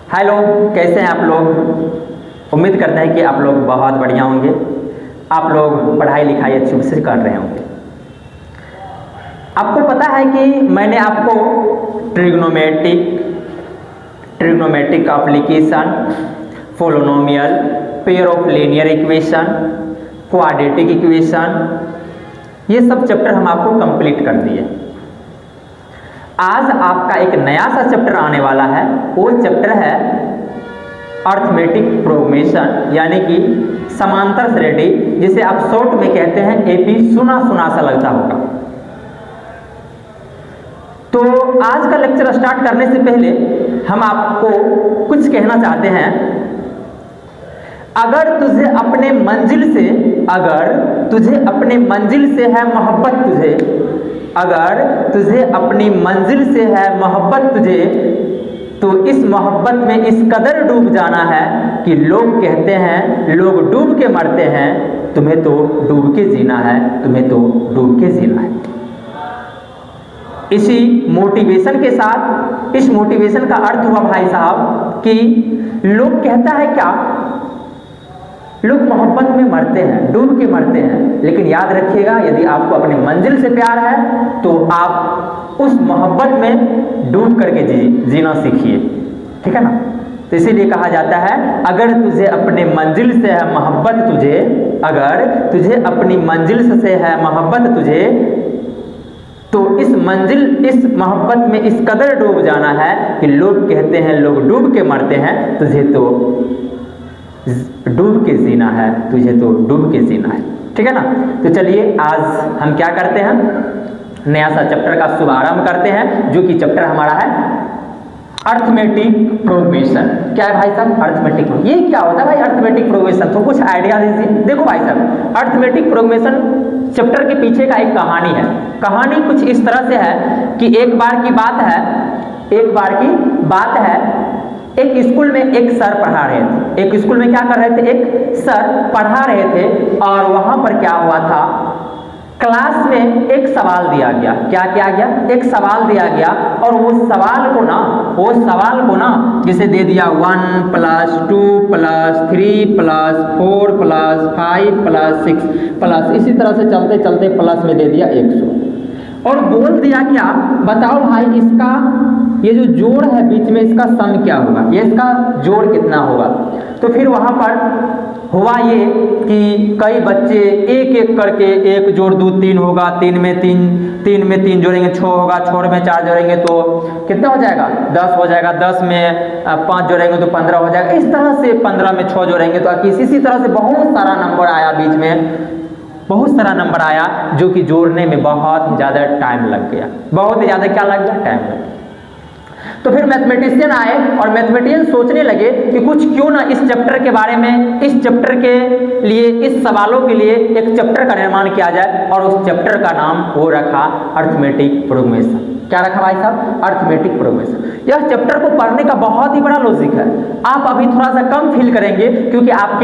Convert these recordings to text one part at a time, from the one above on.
Hello, कैसे हैं आप लोग। उम्मीद करते हैं कि आप लोग बहुत बढ़िया होंगे। आप लोग पढ़ाई लिखाई अच्छे से कर रहे होंगे। आपको पता है कि मैंने आपको trigonometric application, polynomial, pair of linear equation, quadratic equation, ये सब चैप्टर हम आपको कंप्लीट कर दिए। आज आपका एक नया सा चैप्टर आने वाला है। वो चैप्टर है अर्थमेटिक प्रोग्रेशन, यानी कि समांतर श्रेणी, जिसे आप शॉर्ट में कहते हैं एपी। सुना सुना सा लगता होगा। तो आज का लेक्चर स्टार्ट करने से पहले हम आपको कुछ कहना चाहते हैं। अगर तुझे अपने मंजिल से है मोहब्बत तुझे, अगर तुझे अपनी मंजिल से है मोहब्बत तुझे, तो इस मोहब्बत में इस कदर डूब जाना है कि लोग कहते हैं लोग डूब के मरते हैं, तुम्हें तो डूब के जीना है, तुम्हें तो डूब के जीना है। इसी मोटिवेशन के साथ, इस मोटिवेशन का अर्थ हुआ भाई साहब कि लोग कहता है क्या, लोग मोहब्बत में मरते हैं, डूब के मरते हैं। लेकिन याद रखिएगा, यदि आपको अपने मंजिल से प्यार है तो आप उस मोहब्बत में डूब करके जीना सीखिए, ठीक है ना। तो इसीलिए कहा जाता है, अगर तुझे अपने मंजिल से है मोहब्बत तुझे, अगर तुझे अपनी मंजिल से है मोहब्बत तुझे, तो इस मोहब्बत में इस कदर डूब जाना है कि लोग कहते हैं लोग डूब के मरते हैं, तुझे तो डूब के जीना है, तुझे तो डूब के जीना है, ठीक है ना। तो चलिए आज हम क्या करते हैं, नया सा चैप्टर का शुभारंभ करते हैं, जो कि चैप्टर हमारा है अर्थमेटिक प्रोग्रेशन। क्या है भाई साहब अर्थमेटिक? ये क्या होता है भाई अर्थमेटिक प्रोग्रेशन? तो कुछ आइडिया दीजिए। देखो भाई साहब, अर्थमेटिक प्रोग्रेशन चैप्टर के पीछे का एक कहानी है। कहानी कुछ इस तरह से है कि एक बार की बात है, एक स्कूल में एक सर पढ़ा रहे थे। एक स्कूल में क्या कर रहे थे, एक सर पढ़ा रहे थे, और वहां पर क्या हुआ था, क्लास में एक सवाल दिया गया। क्या किया गया? एक सवाल दिया गया, और वो सवाल को ना जिसे दे दिया 1 + 2 + 3 + 4 + 5 + 6 इसी तरह से चलते चलते प्लस में दे दिया 100, और बोल दिया क्या, बताओ भाई इसका ये जो जोड़ है बीच में, इसका सम क्या होगा, ये इसका जोड़ कितना होगा। तो फिर वहां पर हुआ ये कि कई बच्चे एक एक करके 1 जोड़ 2 3 होगा, 3 में 3 जोड़ेंगे 6 होगा, 6 में 4 जोड़ेंगे तो कितना हो जाएगा, 10 हो जाएगा, 10 में 5 जोड़ेंगे तो 15 हो जाएगा। इस तरह से 15 में 6 जोड़ेंगे तो इसी तरह से बहुत सारा नंबर आया, बीच में बहुत सारा नंबर आया, जो कि जोड़ने में बहुत ही ज़्यादा टाइम लग गया। बहुत ही ज़्यादा क्या लग गया, टाइम लग गया। तो फिर मैथमेटिशियन आए और मैथमेटिशियन सोचने लगे कि कुछ क्यों ना इस चैप्टर के बारे में, इस चैप्टर के लिए, इस सवालों के लिए एक चैप्टर का निर्माण किया जाए, और उस चैप्टर का नाम वो रखा अर्थमेटिक प्रोग्रेशन। क्या रखा भाई साहब, अर्थमेटिक प्रोग्रेशन। यह चैप्टर को पढ़ने का बहुत ही बड़ा लॉजिक है। आप अभी थोड़ा सा कम फील करेंगे, क्योंकि आप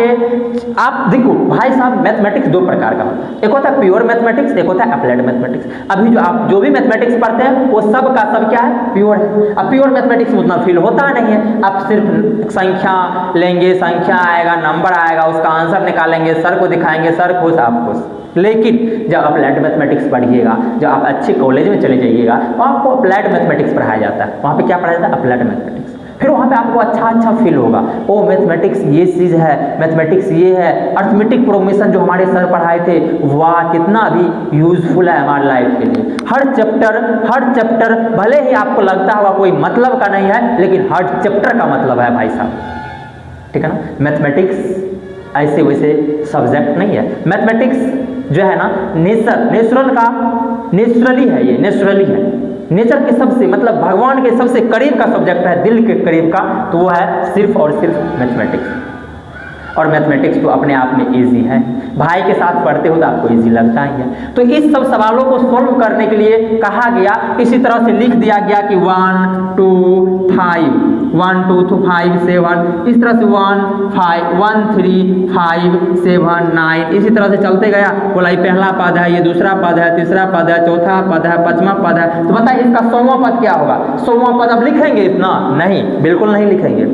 देखो भाई साहब, मैथमेटिक्स 2 प्रकार का होता है। एक होता है प्योर मैथमेटिक्स, एक होता है अप्लाइड मैथमेटिक्स। अभी जो आप जो भी मैथमेटिक्स पढ़ते हैं वो सब का सब क्या है, प्योर है। अब प्योर मैथमेटिक्स में उतना फील होता नहीं है। आप सिर्फ संख्या लेंगे, संख्या आएगा, नंबर आएगा, उसका आंसर निकालेंगे, सर को दिखाएंगे, सर खुश आप खुश। लेकिन जब अप्लाइड मैथमेटिक्स पढ़िएगा, जब आप अच्छे कॉलेज में चले जाइएगा, वहाँ आपको अप्लाइड मैथमेटिक्स पढ़ाया जाता है। वहाँ पे क्या पढ़ाया जाता है, अप्लाइड मैथमेटिक्स। फिर वहाँ पे आपको अच्छा फील होगा, ओ मैथमेटिक्स ये चीज़ है, मैथमेटिक्स ये है। अर्थमेटिक प्रोग्रेशन जो हमारे सर पढ़ाए थे, वाह कितना भी यूजफुल है हमारे लाइफ के लिए। हर चैप्टर भले ही आपको लगता होगा कोई मतलब का नहीं है, लेकिन हर चैप्टर का मतलब है भाई साहब, ठीक है ना। मैथमेटिक्स ऐसे वैसे सब्जेक्ट नहीं है। मैथमेटिक्स जो है ना, नेचुरली है, ये नेचुरली है, नेचर के सबसे मतलब भगवान के सबसे करीब का सब्जेक्ट है, दिल के करीब का, तो वो है सिर्फ और सिर्फ मैथमेटिक्स। और मैथमेटिक्स तो अपने आप में इजी है, भाई के साथ पढ़ते हो तो आपको इजी लगता ही है। तो इस सब सवालों को सॉल्व करने के लिए कहा गया, इसी तरह से लिख दिया गया कि 1 2 5 1 2 तो 5 7, इस तरह से 1 5 1 3 5 7 9, इसी तरह से चलते गया। बोला ये पहला पद है, ये दूसरा पद है, तीसरा पद है, चौथा पद है, पांचवा पद है। तो बताइए इसका 100वां पद क्या होगा? 100वां पद अब लिखेंगे इतना? नहीं, बिल्कुल नहीं लिखेंगे।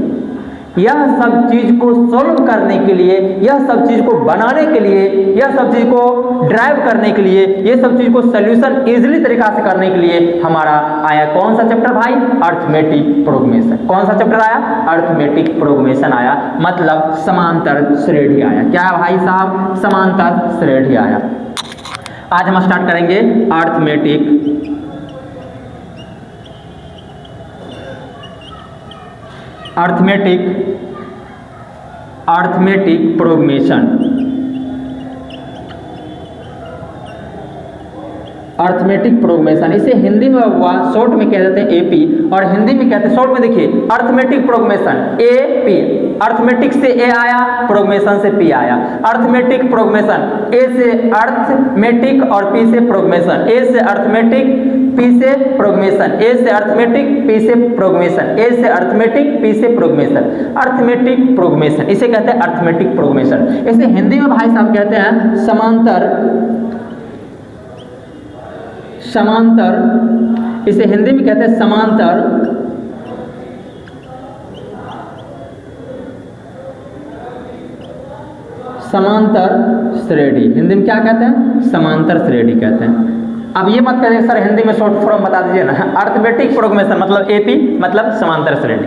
यह सब चीज को सॉल्व करने के लिए, यह सब चीज को बनाने के लिए, यह सब चीज को ड्राइव करने के लिए, ये सब चीज को सॉल्यूशन इजीली तरीका से करने के लिए हमारा आया कौन सा चैप्टर भाई? Arithmetic progression. कौन सा चैप्टर आया? अर्थमेटिक प्रोग्रेशन आया, मतलब समांतर श्रेणी आया। क्या भाई साहब? समांतर श्रेणी आया। आज हम स्टार्ट करेंगे अर्थमेटिक प्रोग्रेशन। अर्थमेटिक प्रोग्रेशन, इसे हिंदी में हुआ शॉर्ट में कह देते हैं एपी, और हिंदी में कहते हैं शॉर्ट में, देखिए अर्थमेटिक प्रोग्रेशन एपी, अर्थमेटिक से ए आया, प्रोग्रेशन से पी आया। अर्थमेटिक प्रोग्रेशन, ए से अर्थमेटिक और पी से प्रोग्रेशन, ए से अर्थमेटिक पी से प्रोग्रेशन, ए से अर्थमेटिक पी से प्रोग्रेशन, ए से अर्थमेटिक पी से प्रोग्रेशन। अर्थमेटिक प्रोग्रेशन इसे कहते हैं अर्थमेटिक प्रोग्रेशन। इसे हिंदी में भाई साहब कहते हैं समांतर, इसे हिंदी में कहते हैं समांतर श्रेणी। हिंदी में क्या कहते हैं? समांतर श्रेणी कहते हैं। अब ये मत कहिए सर हिंदी में शॉर्ट फॉर्म बता दीजिए ना। अर्थमेटिक प्रोग्रेशन मतलब एपी, मतलब समांतर श्रेणी।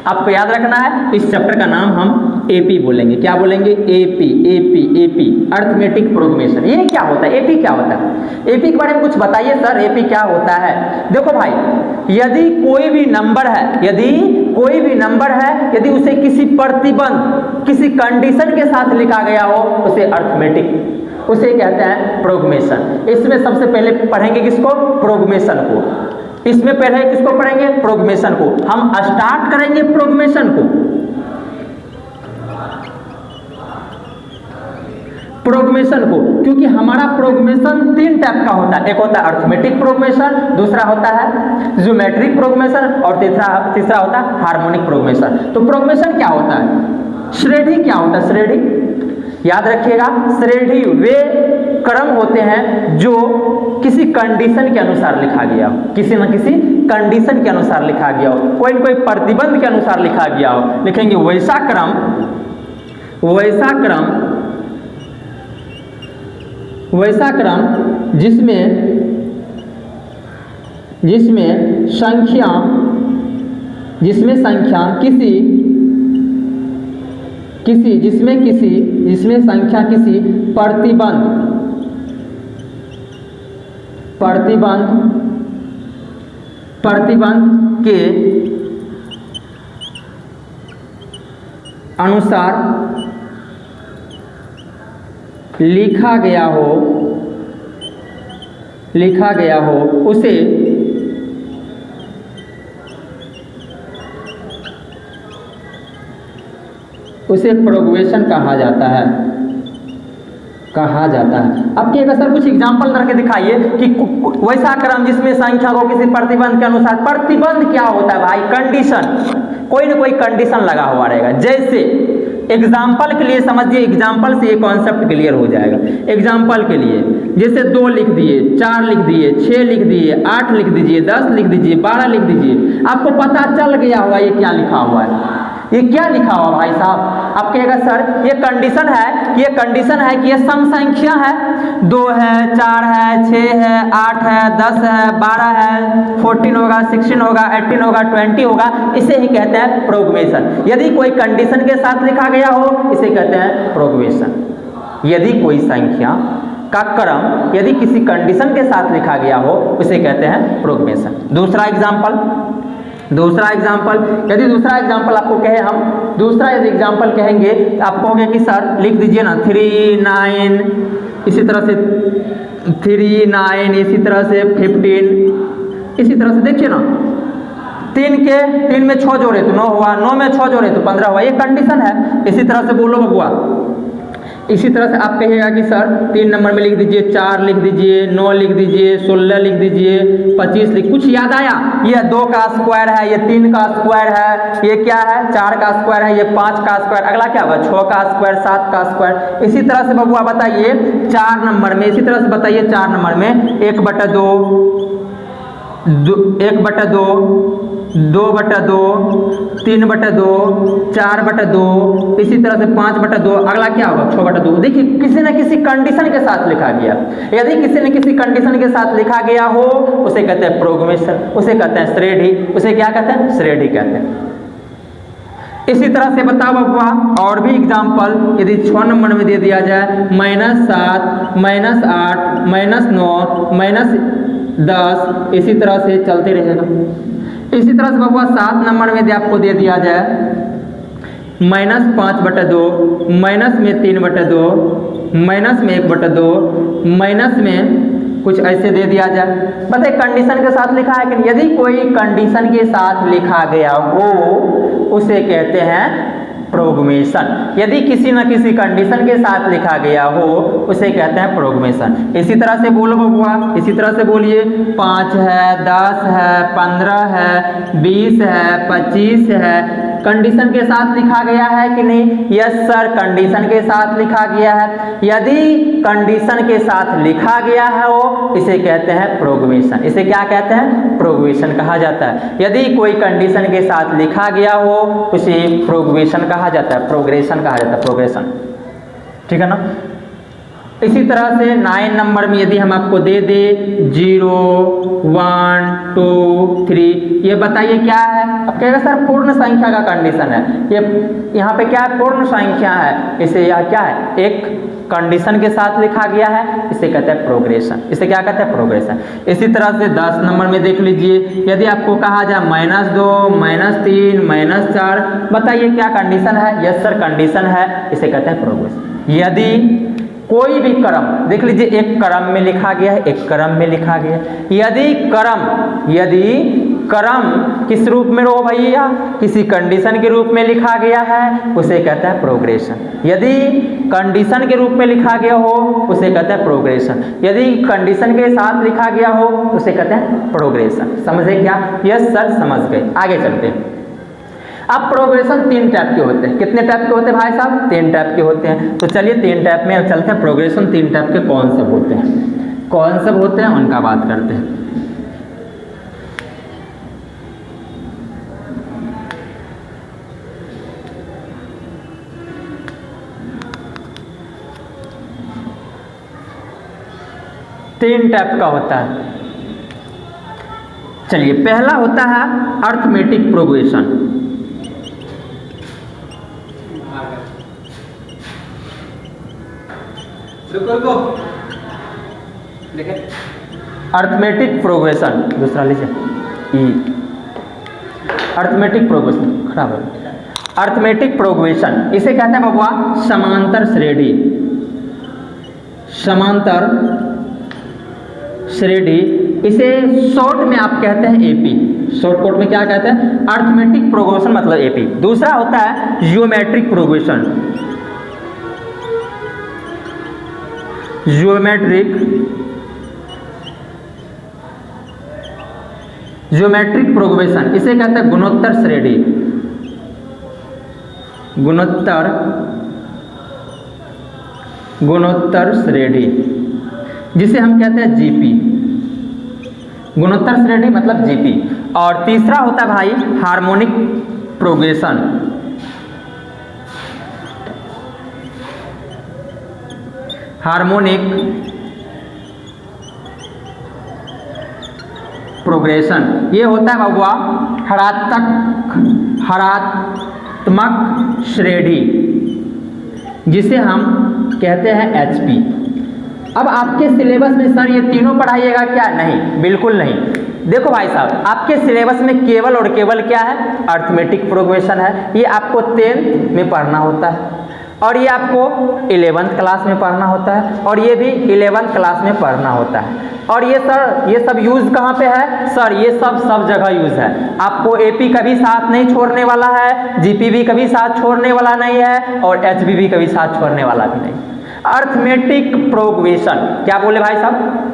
आपको याद रखना है, इस चैप्टर का नाम हम एपी बोलेंगे। क्या बोलेंगे? AP, AP, AP, arithmetic progression. ये क्या होता है? एपी क्या होता है? एपी के बारे में कुछ बताइए सर, एपी क्या होता है? देखो भाई, यदि कोई भी नंबर है, यदि उसे किसी प्रतिबंध, किसी कंडीशन के साथ लिखा गया हो, उसे अर्थमेटिक, उसे कहते हैं प्रोग्रेशन। इसमें सबसे पहले पढ़ेंगे किसको? प्रोग्रेशन को। इसमें पहले किसको पढ़ेंगे? प्रोग्रेशन को। हम स्टार्ट करेंगे प्रोग्रेशन को, क्योंकि हमारा प्रोग्रेशन 3 टाइप का होता है। एक होता है अर्थमेटिक प्रोग्रेशन, दूसरा होता है ज्योमेट्रिक प्रोग्रेशन, और तीसरा होता है हार्मोनिक प्रोग्रेशन। तो प्रोग्रेशन क्या होता है? श्रेणी क्या होता है? श्रेणी याद रखिएगा, श्रेणी वे क्रम होते हैं जो किसी कंडीशन के अनुसार लिखा गया हो, किसी न किसी कंडीशन के अनुसार लिखा गया हो, कोई न कोई प्रतिबंध के अनुसार लिखा गया हो। लिखेंगे वैसा क्रम जिसमें संख्या किसी प्रतिबंध के अनुसार लिखा गया हो उसे प्रोग्रेशन कहा जाता है। अब क्या सर कुछ एग्जाम्पल करके दिखाइए कि वैसा क्रम जिसमें संख्या को किसी प्रतिबंध के अनुसार। प्रतिबंध क्या होता है भाई? कंडीशन, कोई ना कोई कंडीशन लगा हुआ रहेगा। जैसे एग्जाम्पल के लिए समझिए, एग्जाम्पल से ये कॉन्सेप्ट क्लियर हो जाएगा। एग्जाम्पल के लिए जैसे 2 लिख दिए, 4 लिख दिए, 6 लिख दिए, 8 लिख दीजिए, 10 लिख दीजिए, 12 लिख दीजिए। आपको पता चल गया होगा ये क्या लिखा हुआ है। ये क्या लिखा हुआ भाई साहब? आप कहेगा सर ये कंडीशन है कि ये सम संख्या है, 2 है, 4 है, 6 है, 8 है, 10 है, 12 है, 14 होगा, 16 होगा, 18 होगा, 20 होगा। इसे ही कहते हैं प्रोग्रेशन। यदि कोई कंडीशन के साथ लिखा गया हो, इसे कहते हैं प्रोग्रेशन। यदि कोई संख्या का क्रम यदि किसी कंडीशन के साथ लिखा गया हो, उसे कहते हैं प्रोग्रेशन। दूसरा एग्जाम्पल, यदि दूसरा एग्जाम्पल आपको कहे, हम दूसरा यदि एग्जाम्पल कहेंगे, आप कहोगे कि सर लिख दीजिए ना 3 9, इसी तरह से 3 9, इसी तरह से 15, इसी तरह से देखिए ना 3 में 6 जोड़े तो 9 हुआ, 9 में 6 जोड़े तो 15 हुआ। ये कंडीशन है। इसी तरह से बोलो बबुआ इसी तरह से आप कहिएगा कि सर 3 नंबर में लिख दीजिए 4 लिख दीजिए 9 लिख दीजिए 16 लिख दीजिए 25 लिख, कुछ याद आया? ये 2 का स्क्वायर है, ये 3 का स्क्वायर है, ये क्या है 4 का स्क्वायर है, ये 5 का स्क्वायर, अगला क्या होगा 6 का स्क्वायर 7 का स्क्वायर। इसी तरह से बबुआ बताइए 4 नंबर में, इसी तरह से बताइए 4 नंबर में 1/2 1/2 2/2 3/2 4/2, इसी तरह से 5/2, अगला क्या होगा 6/2। देखिए किसी न किसी कंडीशन के साथ लिखा गया। यदि किसी न किसी कंडीशन के साथ लिखा गया हो उसे कहते हैं प्रोग्रामेशन, उसे कहते हैं श्रेणी, उसे क्या कहते हैं श्रेणी कहते हैं। इसी तरह से बताओ बबुआ और भी एग्जाम्पल, यदि 6 नंबर में दे दिया जाए -7 -8 -9 -10, इसी तरह से चलते रहेगा। इसी तरह से बबुआ 7 नंबर में यदि आपको दे दिया जाए -5/2 माइनस में 3/2 माइनस में 1/2 माइनस में कुछ ऐसे दे दिया जाए, बताइए कंडीशन के साथ लिखा है कि यदि कोई कंडीशन के साथ लिखा गया हो उसे कहते हैं प्रोग्रामेशन। यदि किसी न किसी कंडीशन के साथ लिखा गया हो उसे कहते हैं प्रोग्रामेशन। इसी तरह से बोलो बबुआ, इसी तरह से बोलिए 5 है 10 है 15 है 20 है 25 है, कंडीशन के साथ लिखा गया है कि नहीं? यस सर कंडीशन के साथ लिखा गया है। यदि कंडीशन के साथ लिखा गया है वो इसे कहते हैं प्रोग्रामेशन। इसे क्या कहते हैं? प्रोग्रामेशन कहा जाता है। यदि कोई कंडीशन के साथ लिखा गया हो उसे प्रोग्रामेशन कहा जाता है, प्रोग्रेशन कहा जाता है, प्रोग्रेशन। ठीक है ना। इसी तरह से 9 नंबर में यदि हम आपको दे दे 0 1 2 3, ये बताइए क्या है? अब कहेगा सर पूर्ण संख्या का कंडीशन है, ये यहाँ पे क्या है पूर्ण संख्या है, इसे यह क्या है एक कंडीशन के साथ लिखा गया है, इसे कहते हैं प्रोग्रेशन। इसे क्या कहते हैं? प्रोग्रेशन। इसी तरह से 10 नंबर में देख लीजिए, यदि आपको कहा जाए -2 -3 -4, बताइए क्या कंडीशन है? यस सर कंडीशन है, इसे कहते हैं प्रोग्रेशन। यदि कोई भी क्रम देख लीजिए, एक क्रम में लिखा गया है, एक क्रम में लिखा गया है। यदि क्रम किस रूप में हो भैया? किसी कंडीशन के रूप में लिखा गया है, उसे कहता है प्रोग्रेशन। यदि कंडीशन के रूप में लिखा गया हो उसे कहते हैं प्रोग्रेशन। यदि कंडीशन के साथ लिखा गया हो उसे कहते हैं प्रोग्रेशन। समझे क्या? यस सर समझ गए। आगे चलते हैं। अब प्रोग्रेशन 3 टाइप के होते हैं। कितने टाइप के होते हैं भाई साहब? 3 टाइप के होते हैं। तो चलिए 3 टाइप में अब चलते हैं। प्रोग्रेशन 3 टाइप के कौन सब होते हैं, कौन सब होते हैं उनका बात करते हैं। तीन टाइप का होता है। चलिए पहला होता है अर्थमेटिक प्रोग्रेशन। अर्थमेटिक प्रोग्रेशन, दूसरा लीजिए अर्थमेटिक प्रोग्रेशन खराब है। अर्थमेटिक प्रोग्रेशन इसे कहते हैं बबुआ समांतर श्रेणी। समांतर श्रेणी इसे शॉर्ट में आप कहते हैं एपी। शॉर्टकट में क्या कहते हैं? अर्थमेटिक प्रोग्रेशन मतलब एपी। दूसरा होता है जियोमेट्रिक प्रोग्रेशन। जियोमेट्रिक प्रोग्रेशन इसे कहते हैं गुणोत्तर श्रेणी। गुणोत्तर श्रेणी जिसे हम कहते हैं जीपी। गुणोत्तर श्रेणी मतलब जीपी। और तीसरा होता है भाई हार्मोनिक प्रोग्रेशन। हार्मोनिक प्रोग्रेशन ये होता है बबुआ हरात्मक श्रेणी जिसे हम कहते हैं एचपी। अब आपके सिलेबस में सर ये तीनों पढ़ाइएगा क्या? नहीं, बिल्कुल नहीं। देखो भाई साहब आपके सिलेबस में केवल और केवल क्या है? अर्थमेटिक प्रोग्रेशन है। ये आपको 10th में पढ़ना होता है और ये आपको 11th क्लास में पढ़ना होता है और ये भी 11th क्लास में पढ़ना होता है। और ये सर ये सब यूज़ कहाँ पे है? सर ये सब जगह यूज़ है। आपको एपी कभी साथ नहीं छोड़ने वाला है, जीपी भी कभी साथ छोड़ने वाला नहीं है और एचबी भी कभी साथ छोड़ने वाला भी नहीं। अर्थमेटिक प्रोग्रेशन, क्या बोले भाई साहब?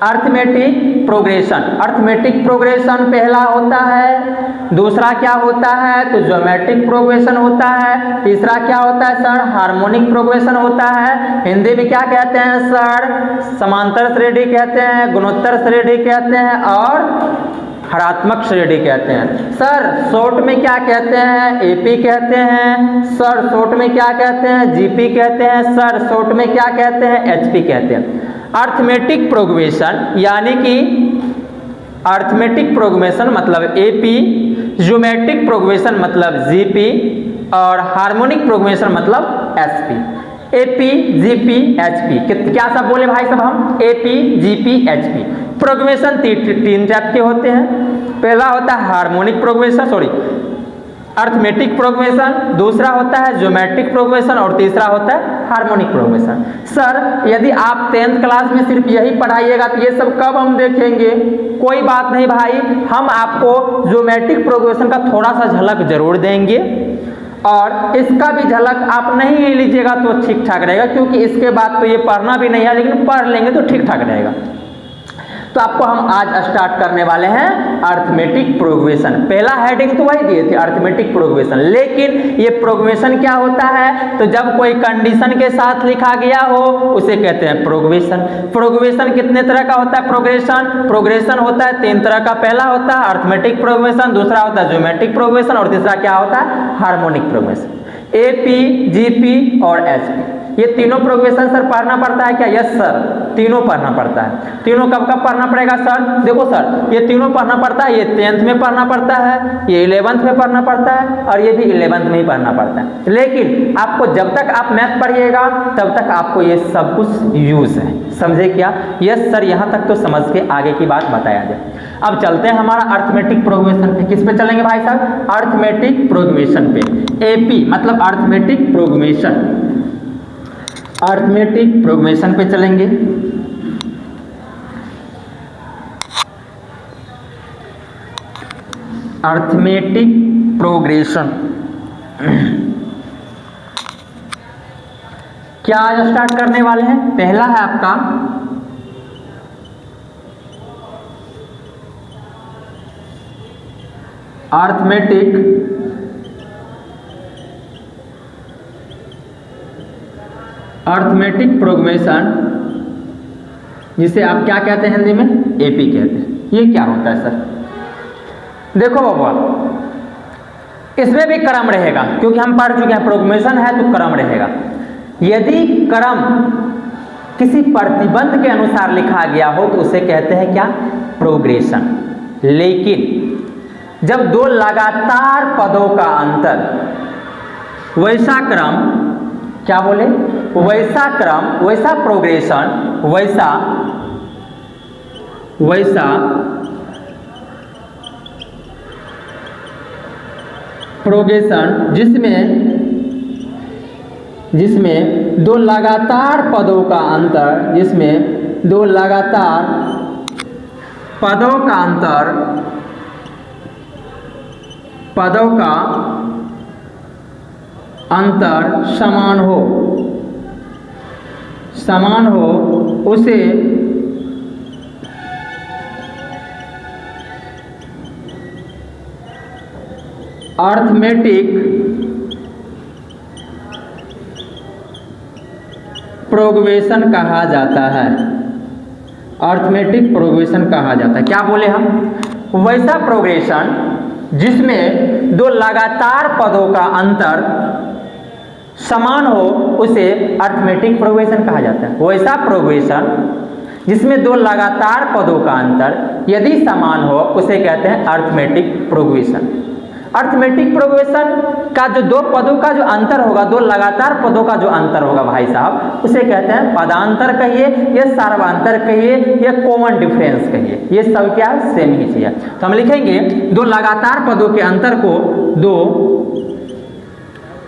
Arithmetic progression. अर्थमेटिक प्रोग्रेशन पहला होता है, दूसरा क्या होता है तो ज्योमेट्रिक प्रोग्रेशन होता है, तीसरा क्या होता है सर? हार्मोनिक प्रोग्रेशन होता है। हिंदी में क्या कहते हैं सर? समांतर श्रेणी कहते हैं, गुणोत्तर श्रेणी कहते हैं और हरात्मक श्रेणी कहते हैं। सर शॉर्ट में क्या कहते हैं? एपी कहते हैं। सर शॉर्ट में क्या कहते हैं? जीपी कहते हैं। सर शॉर्ट में क्या कहते हैं? एचपी कहते हैं। अर्थमेटिक प्रोग्रेशन यानी कि अर्थमेटिक प्रोग्रेशन मतलब एपी, ज्योमेट्रिक प्रोग्रेशन मतलब जीपी और हार्मोनिक प्रोग्रेशन मतलब एचपी। एपी, जीपी, एचपी, क्या सब बोले भाई साहब हम? AP, GP, HP. प्रोग्रेशन तीन टाइप के होते हैं। पहला होता है harmonic progression, sorry arithmetic progression, दूसरा होता है ज्योमेट्रिक प्रोग्रेशन और तीसरा होता है हार्मोनिक प्रोग्रेशन। सर यदि आप 10th क्लास में सिर्फ यही पढ़ाइएगा तो ये सब कब हम देखेंगे? कोई बात नहीं भाई, हम आपको ज्योमेट्रिक प्रोग्रेशन का थोड़ा सा झलक जरूर देंगे और इसका भी झलक आप नहीं लीजिएगा तो ठीक ठाक रहेगा, क्योंकि इसके बाद तो ये पढ़ना भी नहीं है, लेकिन पढ़ लेंगे तो ठीक ठाक रहेगा। तो आपको हम आज स्टार्ट करने वाले हैं अर्थमेटिक प्रोग्रेशन। पहला हेडिंग तो वही दिए थे अर्थमेटिक प्रोग्रेशन, लेकिन ये प्रोग्रेशन क्या होता है तो जब कोई कंडीशन के साथ लिखा गया हो उसे कहते हैं प्रोग्रेशन। प्रोग्रेशन कितने तरह का होता है? प्रोग्रेशन होता है 3 तरह का। पहला होता है अर्थमेटिक प्रोग्रेशन, दूसरा होता है ज्योमेट्रिक प्रोग्रेशन और तीसरा क्या होता है? Harmonic progression. एपी, जीपी और एचपी, ये तीनों प्रोग्रेशन सर पढ़ना पड़ता है क्या? यस सर, तीनों पढ़ना पड़ता है। तीनों कब कब पढ़ना पड़ेगा सर? देखो सर ये तीनों पढ़ना पड़ता है, ये 10th में पढ़ना पड़ता है, ये 11th में पढ़ना पड़ता है और ये भी 11th में ही पढ़ना पड़ता है। लेकिन आपको जब तक आप मैथ पढ़िएगा तब तक आपको ये सब कुछ यूज है, समझे क्या? यस सर, यहाँ तक तो समझ के आगे की बात बताया जाए। अब चलते हैं हमारा अर्थमेटिक प्रोग्रेशन पे। किस पे चलेंगे भाई साहब? अर्थमेटिक प्रोग्रेशन पे। एपी मतलब अर्थमेटिक प्रोग्रेशन, अर्थमेटिक प्रोग्रेशन पे चलेंगे। अर्थमेटिक प्रोग्रेशन क्या आज स्टार्ट करने वाले हैं? पहला है आपका अर्थमेटिक प्रोग्रेशन, जिसे आप क्या कहते हैं हिंदी में? एपी कहते हैं। ये क्या होता है सर? देखो बाबा, इसमें भी क्रम रहेगा, क्योंकि हम पढ़ चुके हैं प्रोग्रेशन है तो क्रम रहेगा। यदि क्रम किसी प्रतिबंध के अनुसार लिखा गया हो तो उसे कहते हैं क्या? प्रोग्रेशन। लेकिन जब दो लगातार पदों का अंतर, वैसा क्रम, क्या बोले? वैसा क्रम, वैसा प्रोग्रेशन, वैसा प्रोग्रेशन जिसमें दो लगातार पदों का अंतर, जिसमें दो लगातार पदों का अंतर, पदों का अंतर समान हो उसे अर्थमेटिक प्रोग्रेशन कहा जाता है। अर्थमेटिक प्रोग्रेशन कहा जाता है। क्या बोले हम? वैसा प्रोग्रेशन जिसमें दो लगातार पदों का अंतर समान हो उसे अर्थमेटिक प्रोग्रेशन कहा जाता है। वैसा प्रोग्रेशन जिसमें दो लगातार पदों का अंतर यदि समान हो उसे कहते हैं अर्थमेटिक प्रोग्रेशन। अर्थमेटिक प्रोग्रेशन का जो दो पदों का जो अंतर होगा, दो लगातार पदों का जो अंतर होगा भाई साहब, उसे कहते हैं पदांतर कहिए या सार्वधातुक कहिए या कॉमन डिफरेंस कहिए, ये सब क्या है? सेम ही चीज है। तो हम लिखेंगे दो लगातार पदों के अंतर को, दो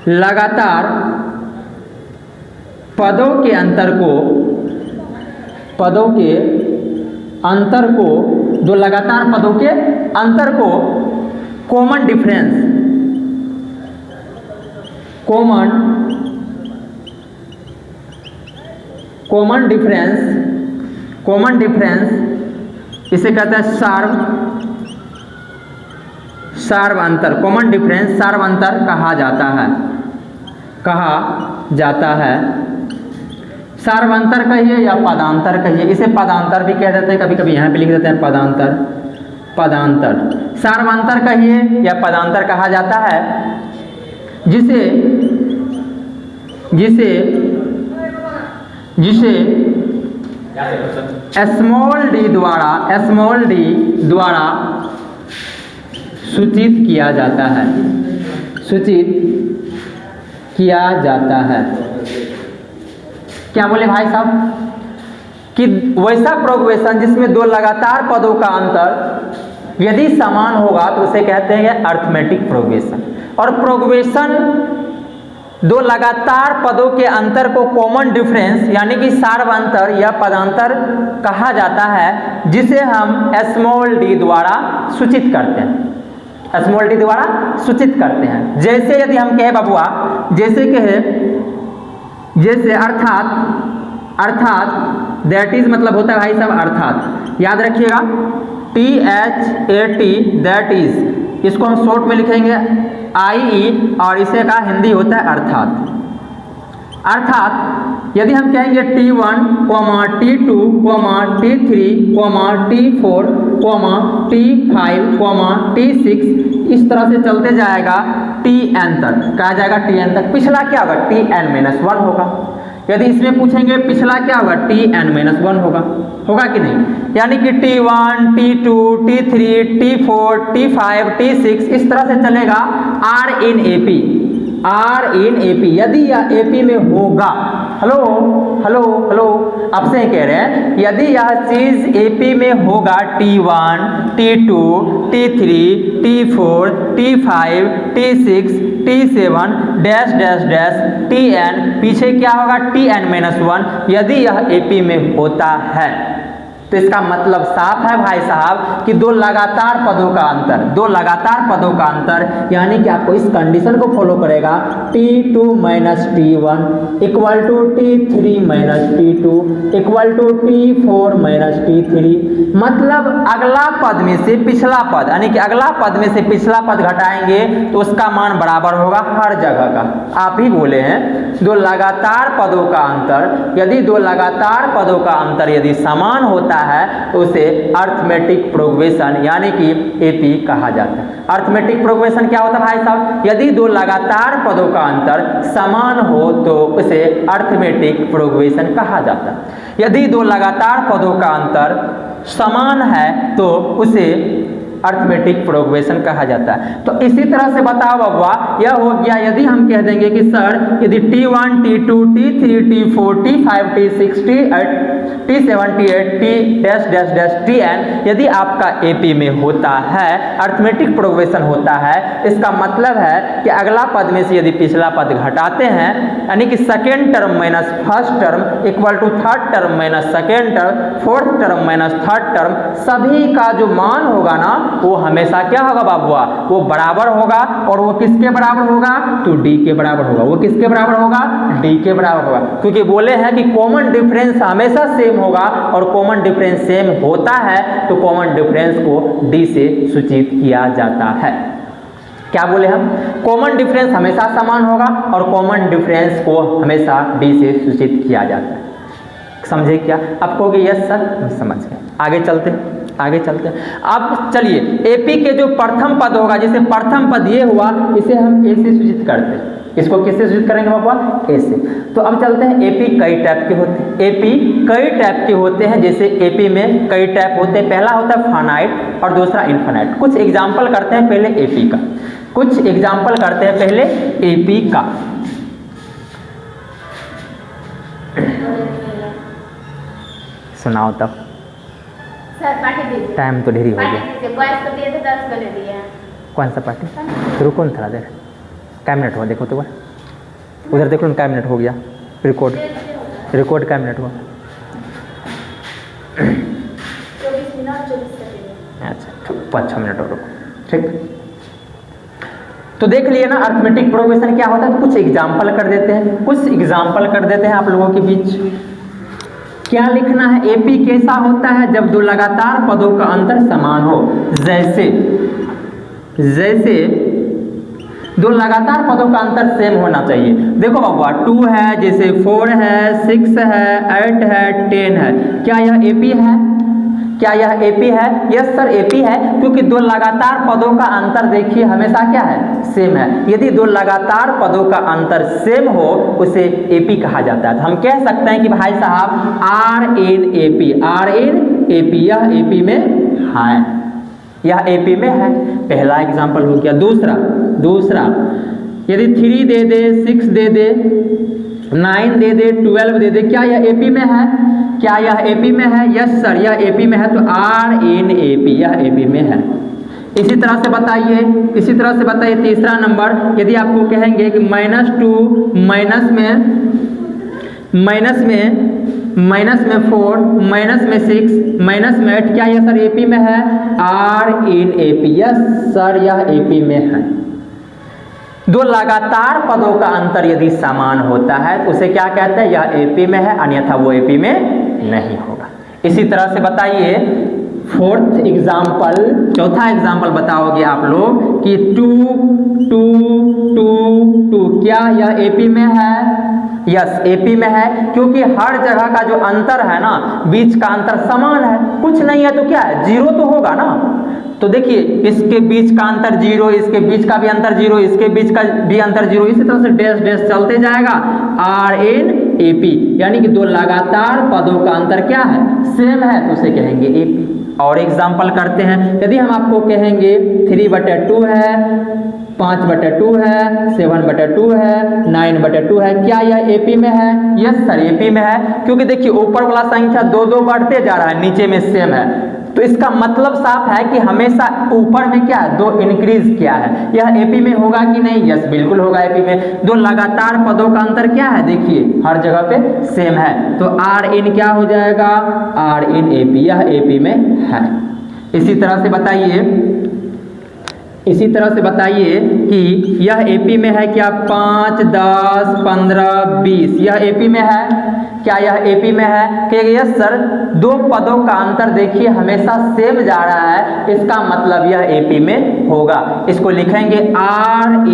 लगातार पदों के अंतर को, दो लगातार पदों के अंतर को कॉमन डिफरेंस, कॉमन डिफरेंस इसे कहते हैं सार्व अंतर। कॉमन डिफरेंस सार्व अंतर कहा जाता है। सार्व अंतर कहिए या पदांतर कहिए, इसे पदांतर भी कह देते हैं, कभी कभी यहाँ पे लिख देते हैं पदांतर। सार्व अंतर कहिए या पदांतर कहा जाता है जिसे स्मॉल डी द्वारा सूचित किया जाता है। क्या बोले भाई साहब कि वैसा प्रोग्रेशन जिसमें दो लगातार पदों का अंतर यदि समान होगा तो उसे कहते हैं अर्थमेटिक प्रोग्रेशन। और प्रोग्रेशन दो लगातार पदों के अंतर को कॉमन डिफरेंस यानी कि सार्व अंतर या पदांतर कहा जाता है, जिसे हम स्मॉल डी द्वारा सूचित करते हैं। जैसे यदि हम कहे बबुआ, जैसे अर्थात दैट इज मतलब होता है भाई साहब अर्थात, याद रखिएगा THAT दैट इज, इसको हम शॉर्ट में लिखेंगे IE और इसे का हिंदी होता है अर्थात यदि हम कहेंगे T1, T2, T3, T4, T5, T6, इस तरह से चलते जाएगा TN तक। कहा जाएगा TN तक। पिछला क्या होगा? TN-1 होगा। यदि इसमें पूछेंगे पिछला क्या होगा? TN-1 होगा कि नहीं? यानी कि T1, T2, T3, T4, T5, T6 इस तरह से चलेगा R in AP। यदि यह AP में होगा, हेलो आपसे कह रहे हैं, यदि यह चीज AP में होगा T1, T2, T3, T4, T5, T6, T7 dash TN, पीछे क्या होगा? TN-1। यदि यह AP में होता है तो इसका मतलब साफ है भाई साहब कि दो लगातार पदों का अंतर यानी कि आपको इस कंडीशन को फॉलो करेगा T2 minus T1 equal to T3 minus T2 equal to T4 minus T3। मतलब अगला पद में से पिछला पद यानी कि अगला पद में से पिछला पद घटाएंगे तो उसका मान बराबर होगा हर जगह का। आप ही बोले हैं दो लगातार पदों का अंतर, यदि दो लगातार पदों का अंतर यदि समान होता है तो उसे अर्थमेटिक प्रोग्रेशन यानी कि AP कहा जाता है। अर्थमेटिक प्रोग्रेशन क्या होता है भाई साहब? यदि दो लगातार पदों का अंतर समान हो तो उसे अर्थमेटिक प्रोग्रेशन कहा जाता है। यदि दो लगातार पदों का अंतर समान है तो उसे अर्थमेटिक प्रोग्रेशन कहा जाता है। तो इसी तरह से बताओ बब्बा, यह हो गया यदि हम कह देंगे कि सर यदि T1, T2, T3, T4, T5, T6, T8, T7, T8, T-TN यदि आपका AP में होता है, अर्थमेटिक प्रोग्रेशन होता है, इसका मतलब है कि अगला पद में से यदि पिछला पद घटाते हैं यानी कि second term minus first term equal to third term minus second term, fourth term minus third term, सभी का जो मान होगा ना वो हमेशा क्या होगा बाबुआ? वो बराबर होगा। और वो किसके बराबर होगा? तो D के बराबर होगा। वो किसके बराबर होगा? D के बराबर होगा, क्योंकि बोले हैं कि कॉमन डिफरेंस हमेशा सेम होगा और कॉमन डिफरेंस सेम होता है तो कॉमन डिफरेंस को D से सूचित किया जाता है। क्या बोले हम? कॉमन डिफरेंस हमेशा समान होगा और कॉमन डिफरेंस को हमेशा D से सूचित किया जाता है। समझे क्या? आप कहोगे यस सर हम समझ गए। आगे चलते अब चलिए AP के जो प्रथम पद होगा, जैसे प्रथम पद ये हुआ, इसे हम A से सूचित करते हैं। इसको किससे सूचित करेंगे बाबा? A से। तो अब चलते हैं AP कई टाइप के होते हैं। जैसे AP में कई टाइप होते हैं। पहला होता है फाइनाइट और दूसरा इनफाइनाइट। कुछ एग्जाम्पल करते हैं पहले AP का। सुनाओ तब। सर पार्टी दीजिए। टाइम तो ढेरी हो गया। बॉयज को दिए थे 10 को नहीं दिया। कौन सा पार्टी? रुको न थोड़ा देर। क्या मिनट हुआ देखो तो उधर देखो न, क्या मिनट हो गया? रिकॉर्ड क्या मिनट हुआ? 24 मिनट 24 सेकंड। अच्छा 5-6 मिनट और रुको। ठीक, तो देख लिए ना अर्थमेटिक प्रोग्रेशन क्या होता है। तो कुछ एग्जाम्पल कर देते हैं आप लोगों के बीच। क्या लिखना है? एपी कैसा होता है? जब दो लगातार पदों का अंतर समान हो। जैसे दो लगातार पदों का अंतर सेम होना चाहिए। देखो बाबा 2 है, जैसे 4 है, 6 है, 8 है, 10 है। क्या यह एपी है? क्या यह एपी है? यस सर एपी है, क्योंकि दो लगातार पदों का अंतर देखिए हमेशा क्या है? सेम है। यदि दो लगातार पदों का अंतर सेम हो उसे एपी कहा जाता है। तो हम कह सकते हैं कि भाई साहब आर इन एपी, यह एपी में है, यह एपी में है। पहला एग्जाम्पल हो गया। दूसरा यदि 3 दे दे, 6 दे दे, 9 दे दे, 12 दे दे, क्या यह एपी में है? क्या यह एपी में है? यस सर यह एपी में है, तो आर इन एपी, यह एपी में है। इसी तरह से बताइए तीसरा नंबर, यदि आपको कहेंगे कि -2 माइनस में 4 -6 -8, क्या यह सर एपी में है? Are in AP, yes sir यह एपी में है। दो लगातार पदों का अंतर यदि समान होता है तो उसे क्या कहते हैं? यह एपी में है, अन्यथा वो एपी में नहीं होगा। इसी तरह से बताइए चौथा एग्जाम्पल बताओगे आप लोग कि 2 2 2 2, क्या यह एपी में है? यस एपी में है, क्योंकि हर जगह का जो अंतर है ना, बीच का अंतर समान है। कुछ नहीं है तो क्या है? 0 तो होगा ना। तो देखिए इसके बीच का अंतर 0, इसके बीच का भी अंतर 0, इसके बीच का भी अंतर 0, इसी तरह से डैश डैश चलते जाएगा। आर इन एपी, यानी कि दो लगातार पदों का अंतर क्या है? सेम है, तो उसे कहेंगे एपी। और एग्जाम्पल करते हैं, यदि हम आपको कहेंगे 3/2 है, 5/2 है, 7/2 है, 9/2 है, क्या यह एपी में है? यस सर एपी में है, क्योंकि देखिए ऊपर वाला संख्या 2 बढ़ते जा रहा है, नीचे में सेम है, तो इसका मतलब साफ है कि हमेशा ऊपर में क्या है? 2 इंक्रीज किया है। यह एपी में होगा कि नहीं? यस बिल्कुल होगा एपी में। दो लगातार पदों का अंतर क्या है? देखिए हर जगह पे सेम है, तो आर इन क्या हो जाएगा? आर इन एपी, यह एपी में है। इसी तरह से बताइए कि यह एपी में है क्या? 5 10 15 20, यह एपी में है? क्या यह एपी में है? कि यस सर दो पदों का अंतर देखिए हमेशा सेम जा रहा है, इसका मतलब यह एपी में होगा। इसको लिखेंगे आर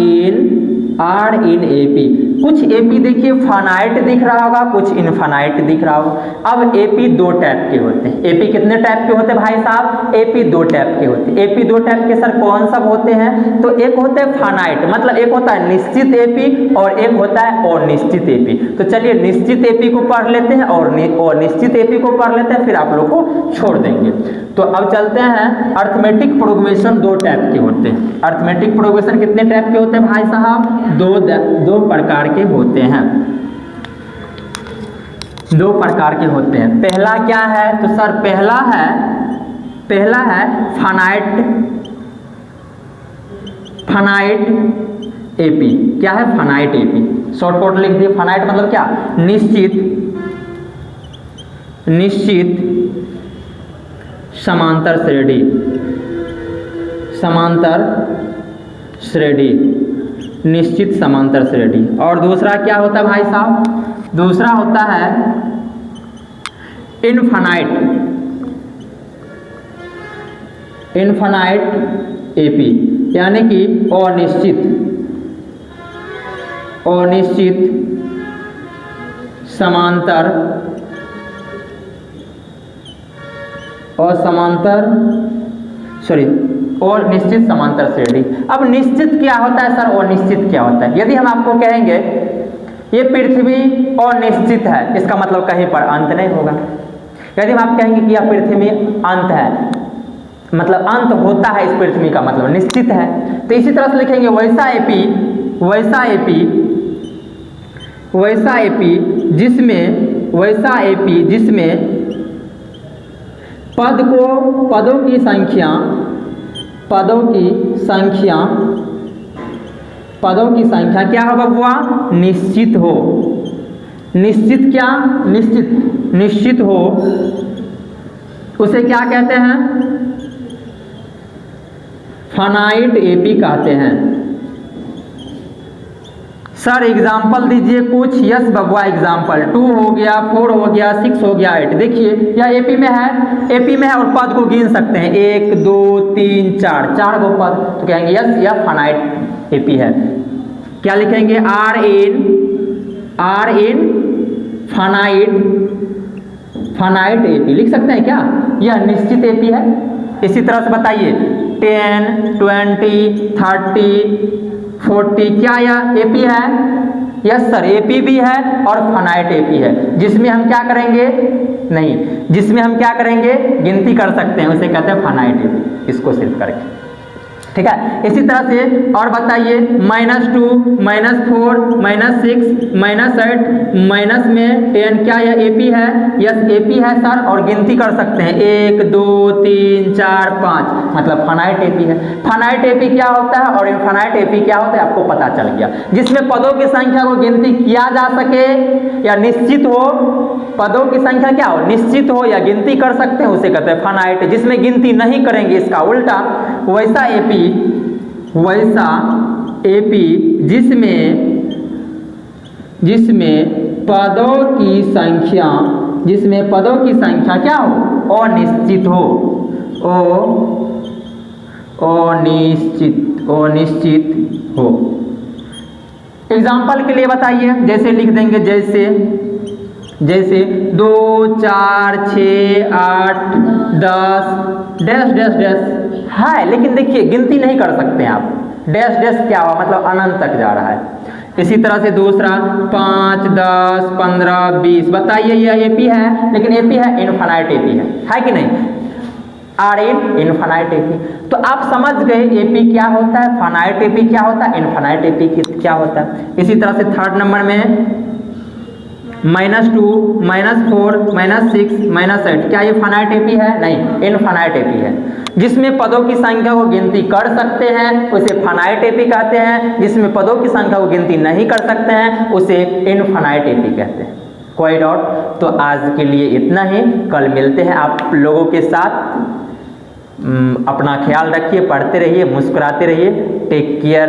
इन एपी। कुछ एपी देखिए फाइनाइट दिख रहा होगा, कुछ इनफाइनाइट दिख रहा होगा। अब एपी 2 टाइप के होते हैं। एपी कितने टाइप के होते हैं भाई साहब? एपी 2 टाइप के होते हैं। एपी 2 टाइप के सर कौन सब होते हैं? तो एक होते हैं फाइनाइट, मतलब एक होता है निश्चित एपी और एक होता है अनिश्चित एपी। तो चलिए निश्चित एपी को पढ़ लेते हैं और अनिश्चित एपी को पढ़ लेते हैं, फिर आप लोग को छोड़ देंगे। तो अब चलते हैं, अर्थमेटिक प्रोग्रेशन 2 टाइप के होते हैं। अर्थमेटिक प्रोग्रेशन कितने टाइप के होते हैं भाई साहब? 2 प्रकार के होते हैं। 2 प्रकार के होते हैं। पहला क्या है? तो सर पहला है फाइनाइट एपी। क्या है? Finite AP. शॉर्टकट लिख दिए। फाइनाइट मतलब क्या? निश्चित समांतर श्रेणी, निश्चित समांतर श्रेणी। और दूसरा क्या होता है भाई साहब? दूसरा होता है इनफाइनाइट एपी, यानी कि अनिश्चित निश्चित समांतर श्रेणी। अब निश्चित क्या होता है सर? अनिश्चित क्या होता है? यदि हम आपको कहेंगे ये पृथ्वी अनिश्चित है, इसका मतलब कहीं पर अंत नहीं होगा। यदि हम आप कहेंगे कि यह पृथ्वी अंत है, मतलब अंत होता है इस पृथ्वी का मतलब निश्चित है। तो इसी तरह से लिखेंगे वैसा एपी जिसमें पदों की संख्या क्या होगा बुआ? निश्चित हो। निश्चित हो, उसे क्या कहते हैं? फाइनाइट एपी कहते हैं। सर एग्जाम्पल दीजिए कुछ। यस बबुआ एग्जाम्पल 2 हो गया, 4 हो गया, 6 हो गया, 8। देखिए यह एपी में है, एपी में है और पद को गिन सकते हैं 1 2 3 4, 4 गो पद। तो कहेंगे यस यह फाइनाइट एपी है। क्या लिखेंगे? आर इन फाइनाइट एपी लिख सकते हैं क्या? यह निश्चित एपी है। इसी तरह से बताइए 10 20 30 40, क्या यह एपी है? यस सर एपी भी है और फाइनाइट एपी है, जिसमें हम क्या करेंगे? नहीं, जिसमें हम क्या करेंगे? गिनती कर सकते हैं, उसे कहते हैं फाइनाइट एपी, इसको सिर्फ करके। ठीक है, इसी तरह से और बताइए -2 -4 -6 -8 माइनस में 10, क्या यह एपी है? यस एपी है सर, और गिनती कर सकते हैं 1 2 3 4 5, मतलब फाइनाइट एपी है। फाइनाइट एपी क्या होता है और इनफाइनाइट एपी क्या होता है आपको पता चल गया। जिसमें पदों की संख्या को गिनती किया जा सके या निश्चित हो, पदों की संख्या क्या हो? निश्चित हो या गिनती कर सकते हैं, उसे कहते हैं फाइनाइट। जिसमें गिनती नहीं करेंगे, इसका उल्टा वैसा एपी जिसमें पदों की संख्या क्या हो? अनिश्चित हो, अनिश्चित हो। एग्जाम्पल के लिए बताइए, जैसे लिख देंगे जैसे 2 4 6 8 10 डैश डैश डैश है, लेकिन देखिए गिनती नहीं कर सकते हैं आप। डैश डैश क्या हुआ? मतलब अनंत तक जा रहा है। इसी तरह से दूसरा 5 10 15 20, बताइए यह एपी है, लेकिन एपी है इनफाइनाइट एपी है कि नहीं? Are infinite AP. तो आप समझ गए एपी क्या होता है, फाइनाइट एपी क्या होता है, इनफाइनाइट एपी क्या होता है। इसी तरह से थर्ड नंबर में -2 -4 -6 -8, क्या ये फाइनाइट एपी है? नहीं, इनफाइनाइट एपी है। जिसमें पदों की संख्या को गिनती कर सकते हैं उसे फाइनाइट एपी कहते हैं, जिसमें पदों की संख्या को गिनती नहीं कर सकते हैं उसे इनफाइनाइट एपी कहते हैं। कोई डाउट? तो आज के लिए इतना ही, कल मिलते हैं आप लोगों के साथ। अपना ख्याल रखिए, पढ़ते रहिए, मुस्कुराते रहिए। Take care.